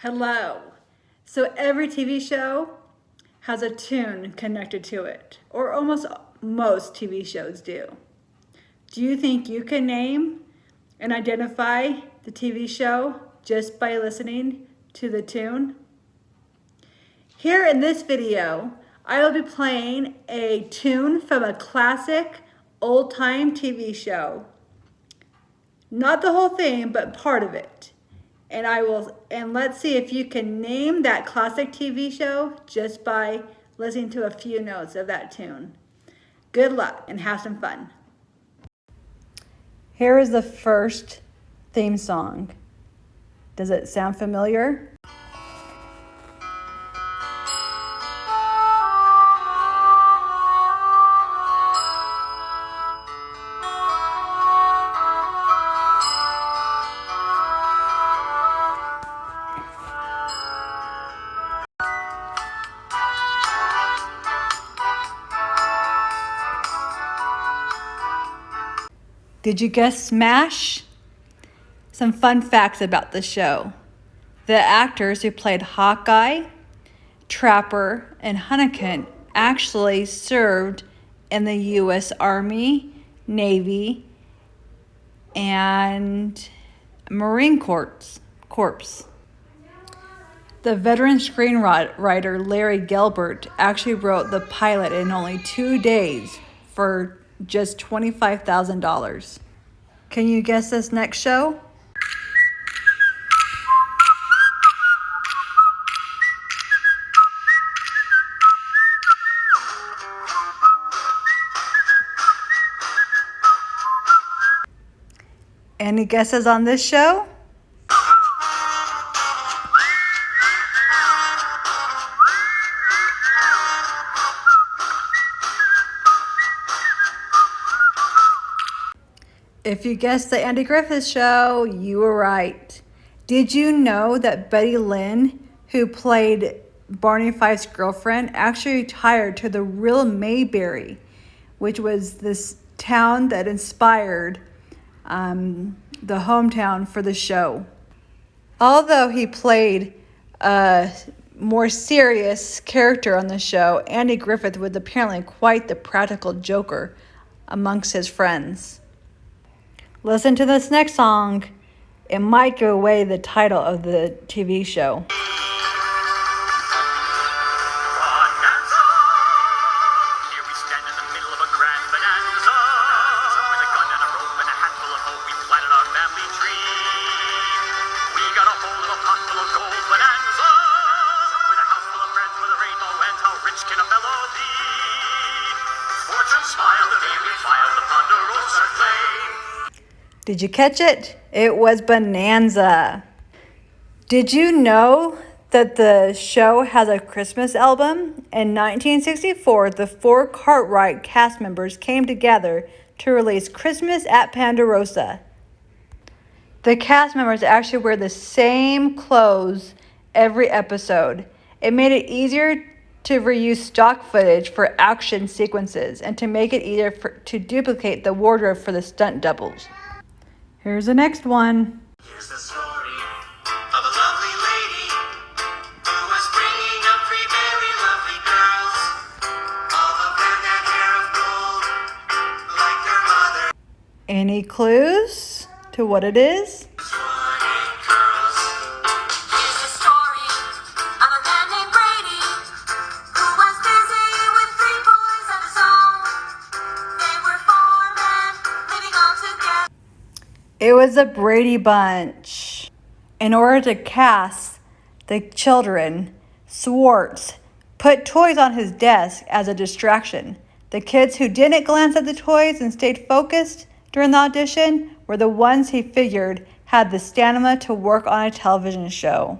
Hello. So every TV show has a tune connected to it, or almost most TV shows do. Do you think you can name and identify the TV show just by listening to the tune? Here in this video, I will be playing a tune from a classic old-time TV show. Not the whole thing, but part of it. And let's see if you can name that classic TV show just by listening to a few notes of that tune. Good luck and have some fun. Here is the first theme song. Does it sound familiar? Did you guess SMASH? Some fun facts about the show. The actors who played Hawkeye, Trapper, and Hunnicutt actually served in the U.S. Army, Navy, and Marine Corps. The veteran screenwriter Larry Gelbart actually wrote the pilot in only 2 days for just $25,000. Can you guess this next show? Any guesses on this show? If you guessed the Andy Griffith Show, you were right. Did you know that Betty Lynn, who played Barney Fife's girlfriend, actually retired to the real Mayberry, which was this town that inspired the hometown for the show? Although he played a more serious character on the show, Andy Griffith was apparently quite the practical joker amongst his friends. Listen to this next song. It might give away the title of the TV show. Did you catch it? It was Bonanza. Did you know that the show has a Christmas album? In 1964, the 4 Cartwright cast members came together to release Christmas at Ponderosa. The cast members actually wear the same clothes every episode. It made it easier to reuse stock footage for action sequences and to make it easier to duplicate the wardrobe for the stunt doubles. Here's the next one. Here's the story of a lovely lady who was bringing up 3 very lovely girls, all of them had hair of gold, like their mother. Any clues to what it is? It was the Brady Bunch. In order to cast the children, Schwartz put toys on his desk as a distraction. The kids who didn't glance at the toys and stayed focused during the audition were the ones he figured had the stamina to work on a television show.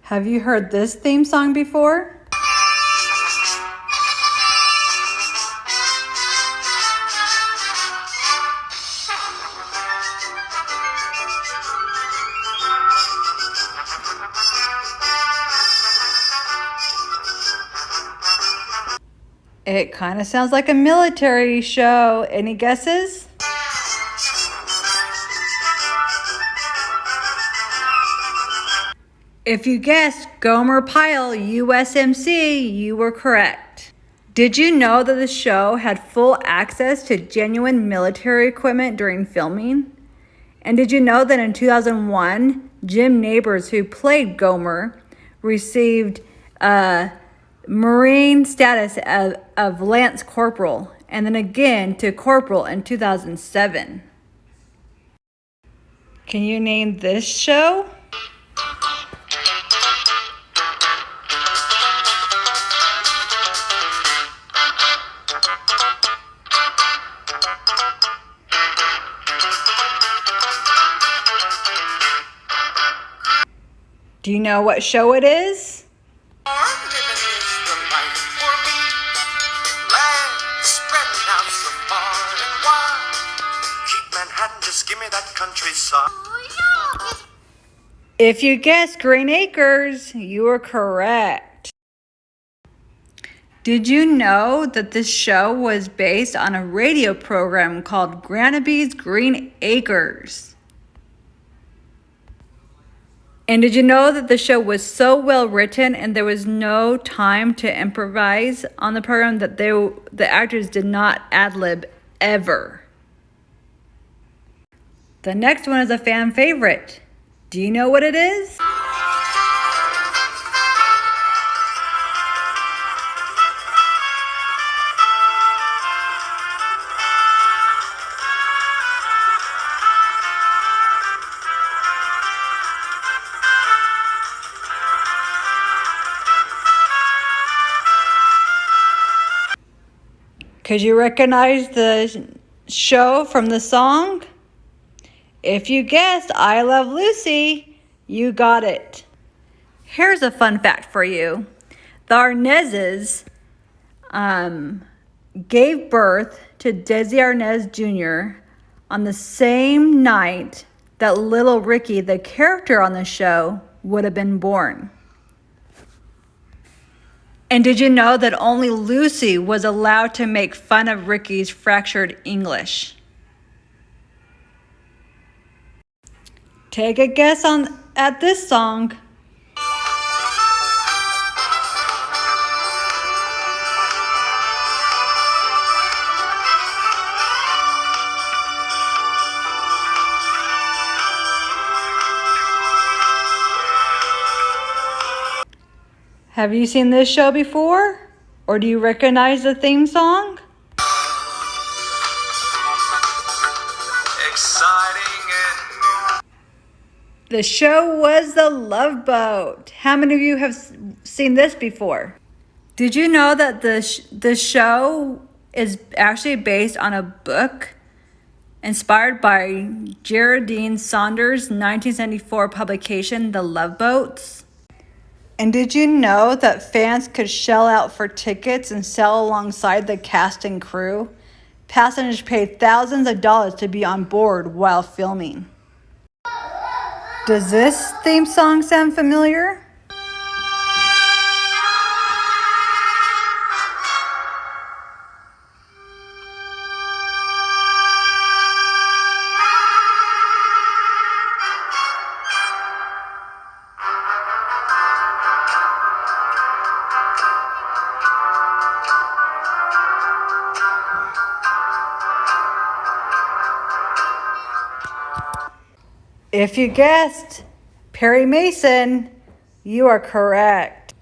Have you heard this theme song before? It kind of sounds like a military show. Any guesses? If you guessed Gomer Pyle USMC, you were correct. Did you know that the show had full access to genuine military equipment during filming? And did you know that in 2001, Jim Nabors, who played Gomer, received Marine status of Lance Corporal, and then again to Corporal in 2007? Can you name this show? Do you know what show it is? Living is the life for me. Land spreading out so far and wide. Keep Manhattan, just give me that countryside. If you guessed Green Acres, you were correct. Did you know that this show was based on a radio program called Granaby's Green Acres? And did you know that the show was so well written and there was no time to improvise on the program, that the actors did not ad-lib ever? The next one is a fan favorite. Do you know what it is? Could you recognize the show from the song? If you guessed I Love Lucy, you got it. Here's a fun fact for you. The Arnazes gave birth to Desi Arnaz Jr. on the same night that Little Ricky, the character on the show, would have been born. And did you know that only Lucy was allowed to make fun of Ricky's fractured English? Take a guess at this song. Have you seen this show before? Or do you recognize the theme song? Exciting and new. The show was The Love Boat. How many of you have seen this before? Did you know that the show is actually based on a book inspired by Geraldine Saunders' 1974 publication, The Love Boats? And did you know that fans could shell out for tickets and sell alongside the cast and crew? Passengers paid thousands of dollars to be on board while filming. Does this theme song sound familiar? If you guessed Perry Mason, you are correct.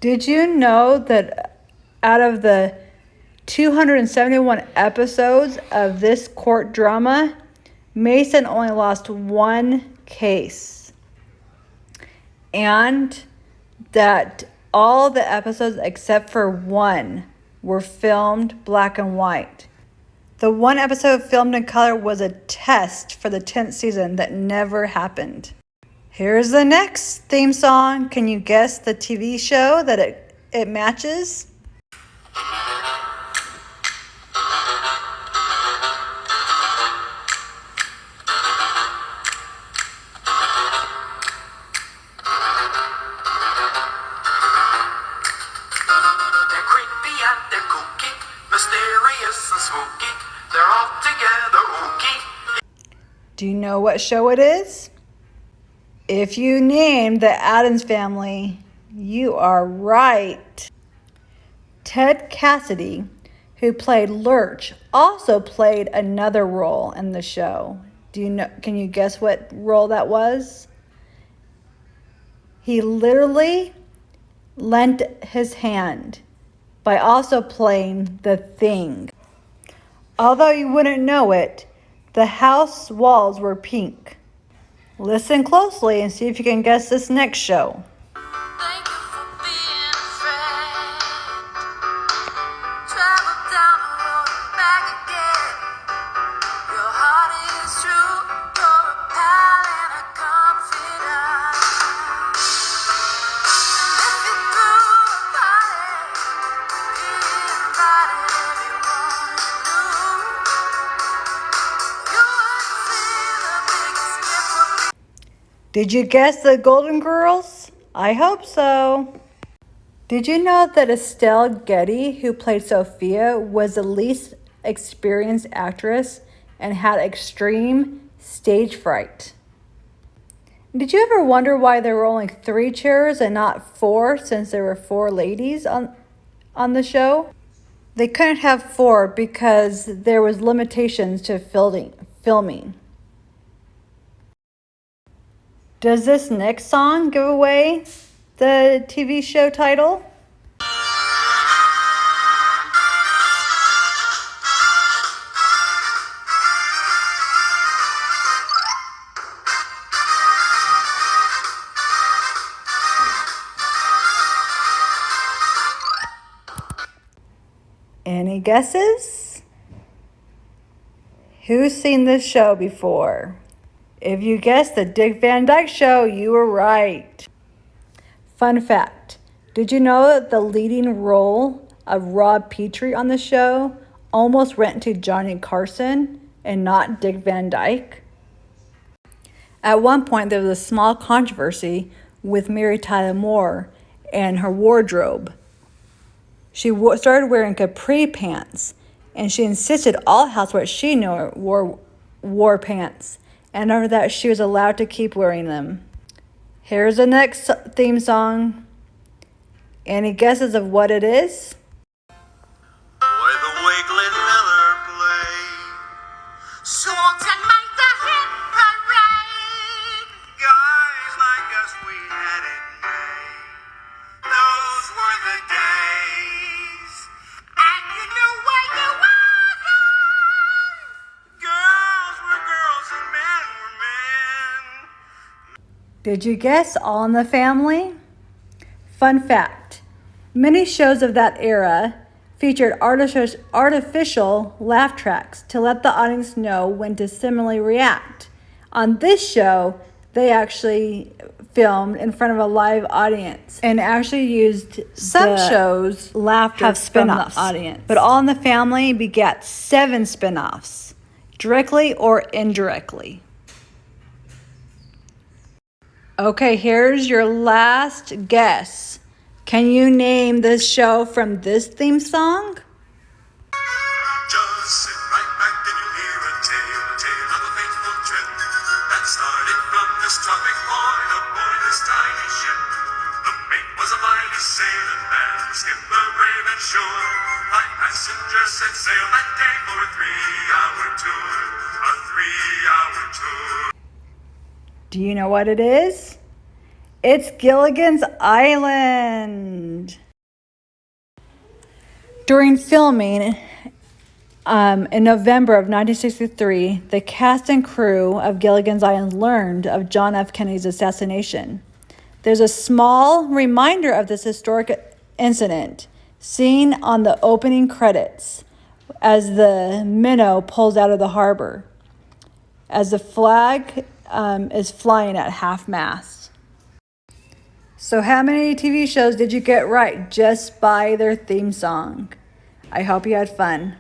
Did you know that out of the 271 episodes of this court drama, Mason only lost one case? And that all the episodes except for one were filmed black and white. The one episode filmed in color was a test for the 10th season that never happened. Here's the next theme song. Can you guess the TV show that it matches? They're creepy and they're kooky, mysterious and spooky. They're all together ooky. Do you know what show it is? If you named the Addams Family, you are right. Ted Cassidy, who played Lurch, also played another role in the show. Can you guess what role that was? He literally lent his hand by also playing the Thing. Although you wouldn't know it, the house walls were pink. Listen closely and see if you can guess this next show. Thank you for being a friend. Travel down the road and back again. Your heart is true. You're a pal and a confidant. If you threw a party, you invited everyone you knew. You would see the biggest gift would be. Did you guess the Golden Girls? I hope so. Did you know that Estelle Getty, who played Sophia, was the least experienced actress and had extreme stage fright? Did you ever wonder why there were only 3 chairs and not 4, since there were 4 ladies on the show? They couldn't have 4 because there was limitations to filming. Does this next song give away the TV show title? Any guesses? Who's seen this show before? If you guessed the Dick Van Dyke Show, you were right. Fun fact, did you know that the leading role of Rob Petrie on the show almost went to Johnny Carson and not Dick Van Dyke? At one point, there was a small controversy with Mary Tyler Moore and her wardrobe. She started wearing capri pants, and she insisted all housewives she knew wore pants. And after that, she was allowed to keep wearing them. Here's the next theme song. Any guesses of what it is? Boy, the way Glenn Miller played. Songs that make the hit parade. Guys like us, we had it made. Those were the days. And you knew where you were then. Girls were girls and men were men. Did you guess All in the Family? Fun fact, many shows of that era featured artificial laugh tracks to let the audience know when to similarly react. On this show, they actually filmed in front of a live audience and actually used some shows laughter have spin-offs from the audience. But All in the Family begat 7 spin-offs, directly or indirectly. Okay, here's your last guess. Can you name this show from this theme song? Just sit right back and you'll hear a tale of a faithful trip that started from this tropic point aboard this tiny ship. The mate was a mighty sailing man, the skipper brave and sure. 5 passengers set sail that day for a 3-hour tour, a 3-hour tour. Do you know what it is? It's Gilligan's Island. During filming in November of 1963, the cast and crew of Gilligan's Island learned of John F. Kennedy's assassination. There's a small reminder of this historic incident seen on the opening credits as the minnow pulls out of the harbor, as the flag is flying at half-mast. So how many TV shows did you get right just by their theme song? I hope you had fun.